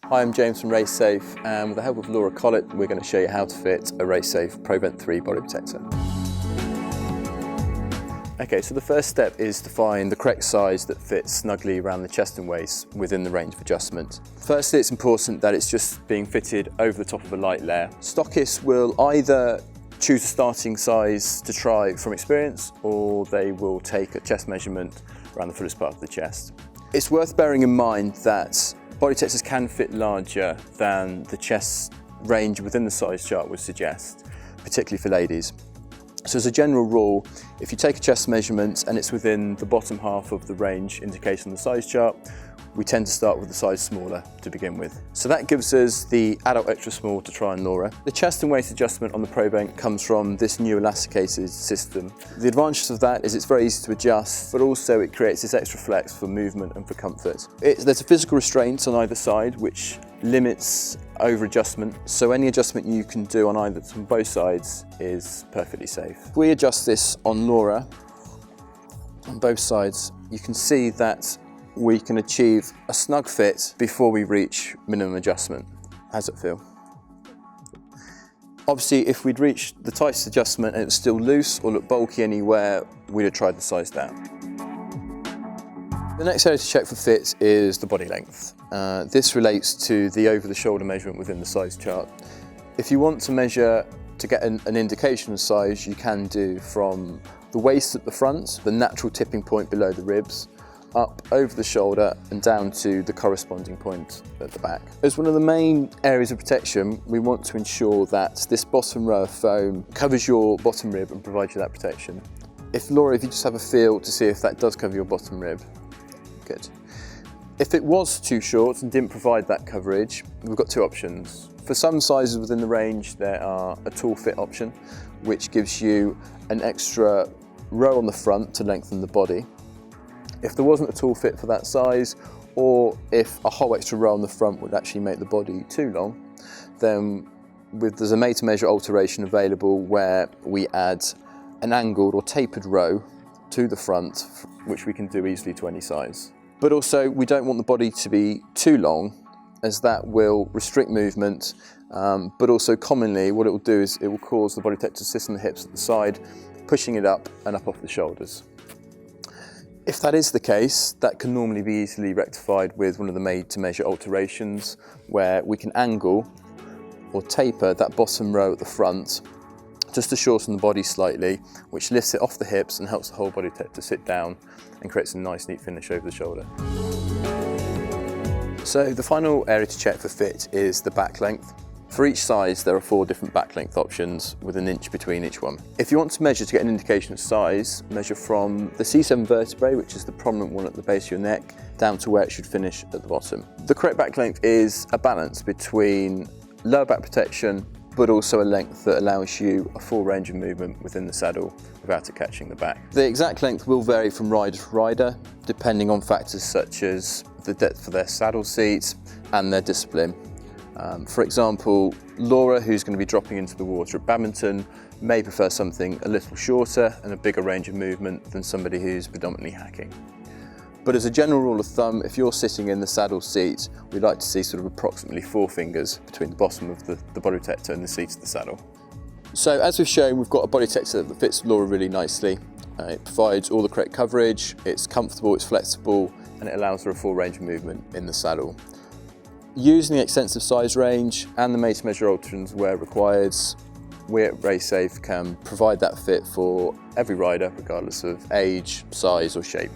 Hi, I'm James from Racesafe, and with the help of Laura Collett, we're going to show you how to fit a Racesafe Prevent 3 body protector. Okay, so the first step is to find the correct size that fits snugly around the chest and waist within the range of adjustment. Firstly, it's important that it's just being fitted over the top of a light layer. Stockists will either choose a starting size to try from experience, or they will take a chest measurement around the fullest part of the chest. It's worth bearing in mind that body protectors can fit larger than the chest range within the size chart would suggest, particularly for ladies. So as a general rule, if you take a chest measurement and it's within the bottom half of the range indicated on the size chart, we tend to start with the size smaller to begin with. So that gives us the adult extra small to try on Laura. The chest and waist adjustment on the Prevent comes from this new elasticated system. The advantage of that is it's very easy to adjust, but also it creates this extra flex for movement and for comfort. There's a physical restraint on either side which limits over adjustment, so any adjustment you can do on both sides is perfectly safe. If we adjust this on Laura, on both sides, you can see that we can achieve a snug fit before we reach minimum adjustment. How does it feel? Obviously, if we'd reached the tightest adjustment and it was still loose or looked bulky anywhere, we'd have tried the size down. The next area to check for fit is the body length. This relates to the over-the-shoulder measurement within the size chart. If you want to measure to get an indication of size, you can do from the waist at the front, the natural tipping point below the ribs, up over the shoulder and down to the corresponding point at the back. As one of the main areas of protection, we want to ensure that this bottom row of foam covers your bottom rib and provides you that protection. Laura, if you just have a feel to see if that does cover your bottom rib. Good. If it was too short and didn't provide that coverage, we've got two options. For some sizes within the range, there are a tall fit option, which gives you an extra row on the front to lengthen the body. If there wasn't a tall fit for that size, or if a whole extra row on the front would actually make the body too long, then there's a made-to-measure alteration available where we add an angled or tapered row to the front, which we can do easily to any size. But also, we don't want the body to be too long, as that will restrict movement, but also commonly what it will do is it will cause the body protector to sit on the hips at the side, pushing it up and up off the shoulders. If that is the case, that can normally be easily rectified with one of the made-to-measure alterations where we can angle or taper that bottom row at the front just to shorten the body slightly, which lifts it off the hips and helps the whole body to sit down and creates a nice neat finish over the shoulder. So the final area to check for fit is the back length. For each size, there are 4 different back length options with an inch between each one. If you want to measure to get an indication of size, measure from the C7 vertebrae, which is the prominent one at the base of your neck, down to where it should finish at the bottom. The correct back length is a balance between lower back protection, but also a length that allows you a full range of movement within the saddle without it catching the back. The exact length will vary from rider to rider, depending on factors such as the depth of their saddle seat and their discipline. For example, Laura, who's going to be dropping into the water at badminton, may prefer something a little shorter and a bigger range of movement than somebody who's predominantly hacking. But as a general rule of thumb, if you're sitting in the saddle seat, we'd like to see sort of approximately 4 fingers between the bottom of the body protector and the seat of the saddle. So as we've shown, we've got a body protector that fits Laura really nicely. It provides all the correct coverage, it's comfortable, it's flexible, and it allows for a full range of movement in the saddle. Using the extensive size range and the made-to-measure alterations where required, we at Racesafe can provide that fit for every rider, regardless of age, size or shape.